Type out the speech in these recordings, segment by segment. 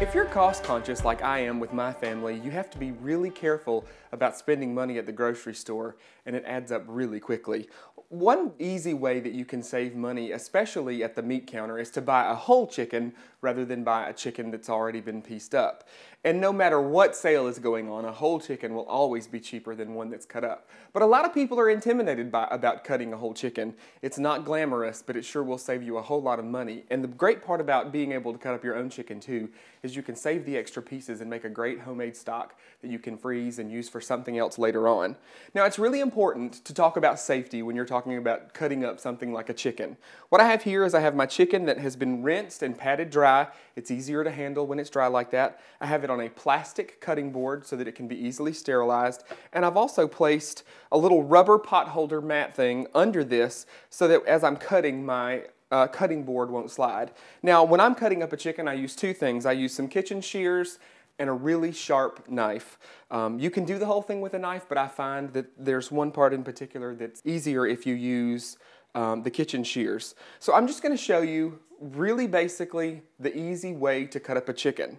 If you're cost conscious like I am with my family, you have to be really careful about spending money at the grocery store, and it adds up really quickly. One easy way that you can save money, especially at the meat counter, is to buy a whole chicken rather than buy a chicken that's already been pieced up. And no matter what sale is going on, a whole chicken will always be cheaper than one that's cut up. But a lot of people are intimidated about cutting a whole chicken. It's not glamorous, but it sure will save you a whole lot of money. And the great part about being able to cut up your own chicken too is you can save the extra pieces and make a great homemade stock that you can freeze and use for something else later on. Now, it's really important to talk about safety when you're talking about cutting up something like a chicken. What I have here is I have my chicken that has been rinsed and patted dry. It's easier to handle when it's dry like that. I have it on a plastic cutting board so that it can be easily sterilized. And I've also placed a little rubber pot holder mat thing under this so that as I'm cutting, my cutting board won't slide. Now, when I'm cutting up a chicken, I use two things. I use some kitchen shears and a really sharp knife. You can do the whole thing with a knife, but I find that there's one part in particular that's easier if you use the kitchen shears. So I'm just going to show you really basically the easy way to cut up a chicken.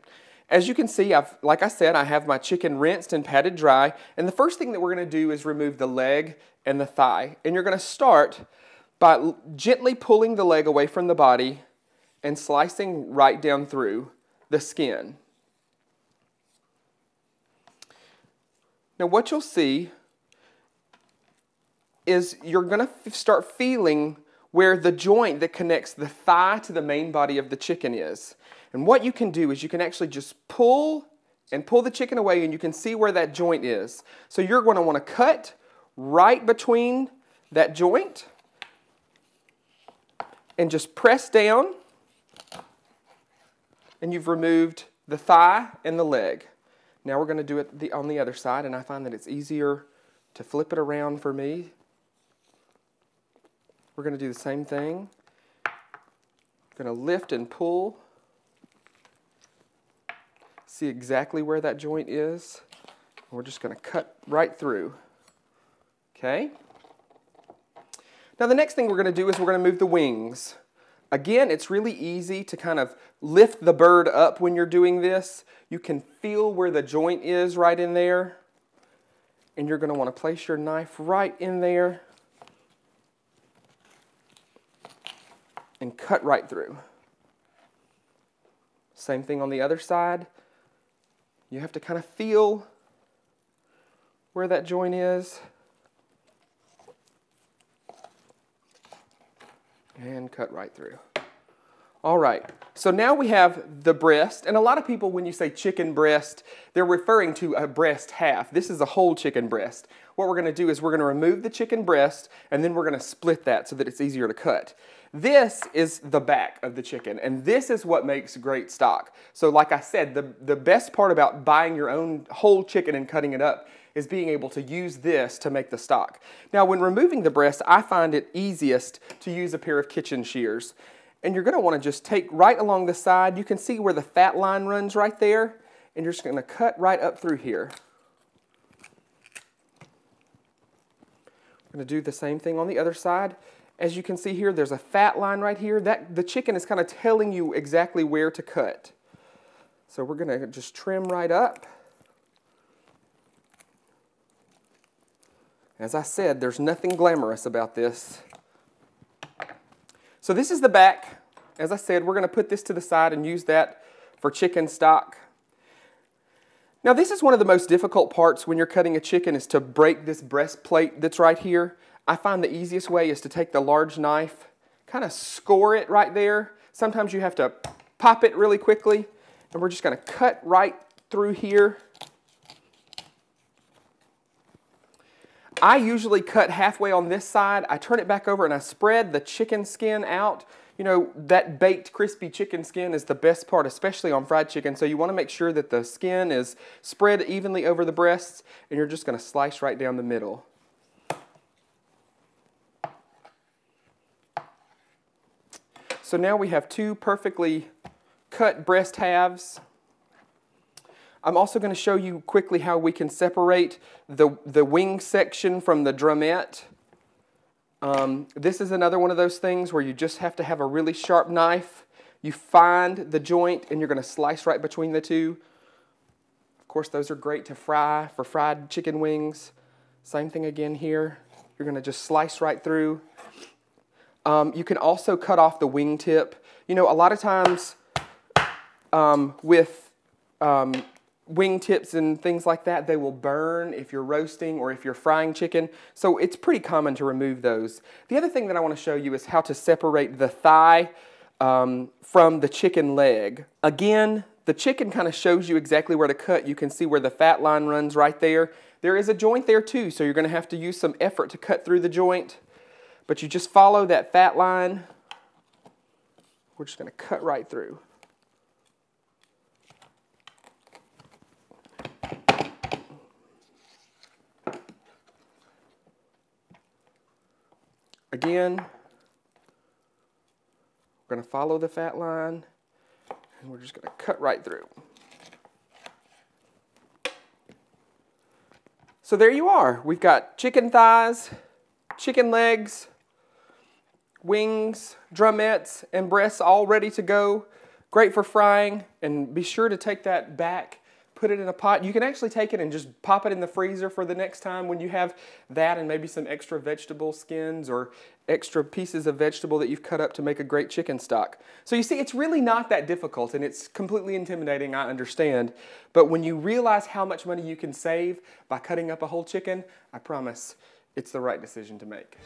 As you can see, like I said, I have my chicken rinsed and patted dry, and the first thing that we're going to do is remove the leg and the thigh. And you're going to start by gently pulling the leg away from the body and slicing right down through the skin. Now what you'll see is you're going to start feeling where the joint that connects the thigh to the main body of the chicken is. And what you can do is you can actually just pull the chicken away, and you can see where that joint is. So you're going to want to cut right between that joint and just press down, and you've removed the thigh and the leg. Now we're going to do it on the other side, and I find that it's easier to flip it around for me. We're going to do the same thing. I'm going to lift and pull. See exactly where that joint is. We're just going to cut right through. Okay? Now the next thing we're going to do is we're going to move the wings. Again, it's really easy to kind of lift the bird up when you're doing this. You can feel where the joint is right in there. And you're going to want to place your knife right in there and cut right through. Same thing on the other side. You have to kind of feel where that joint is and cut right through. All right, so now we have the breast, and a lot of people, when you say chicken breast, they're referring to a breast half. This is a whole chicken breast. What we're going to do is we're going to remove the chicken breast, and then we're going to split that so that it's easier to cut. This is the back of the chicken, and this is what makes great stock. So like I said, the best part about buying your own whole chicken and cutting it up is being able to use this to make the stock. Now when removing the breast, I find it easiest to use a pair of kitchen shears. And you're going to want to just take right along the side. You can see where the fat line runs right there, and you're just going to cut right up through here. I'm going to do the same thing on the other side. As you can see here, there's a fat line right here. The chicken is kind of telling you exactly where to cut. So we're going to just trim right up. As I said, there's nothing glamorous about this. So this is the back. As I said, we're going to put this to the side and use that for chicken stock. Now this is one of the most difficult parts when you're cutting a chicken, is to break this breastplate that's right here. I find the easiest way is to take the large knife, kind of score it right there. Sometimes you have to pop it really quickly, and we're just going to cut right through here. I usually cut halfway on this side. I turn it back over and I spread the chicken skin out. You know, that baked crispy chicken skin is the best part, especially on fried chicken. So you want to make sure that the skin is spread evenly over the breasts, and you're just going to slice right down the middle. So now we have two perfectly cut breast halves. I'm also going to show you quickly how we can separate the wing section from the drumette. This is another one of those things where you just have to have a really sharp knife You find the joint and you're going to slice right between the two. Of course, those are great to fry for fried chicken wings. Same thing again here. You're going to just slice right through. You can also cut off the wing tip. You know, a lot of times with wing tips and things like that, they will burn if you're roasting or if you're frying chicken. So it's pretty common to remove those. The other thing that I want to show you is how to separate the thigh from the chicken leg. Again, the chicken kind of shows you exactly where to cut. You can see where the fat line runs right there. There is a joint there too, so you're going to have to use some effort to cut through the joint. But you just follow that fat line. We're just going to cut right through. Again, we're going to follow the fat line, and we're just going to cut right through. So there you are. We've got chicken thighs, chicken legs, wings, drumettes, and breasts all ready to go. Great for frying, and be sure to take that back, put it in a pot. You can actually take it and just pop it in the freezer for the next time when you have that and maybe some extra vegetable skins or extra pieces of vegetable that you've cut up to make a great chicken stock. So you see, it's really not that difficult, and it's completely intimidating, I understand. But when you realize how much money you can save by cutting up a whole chicken, I promise it's the right decision to make.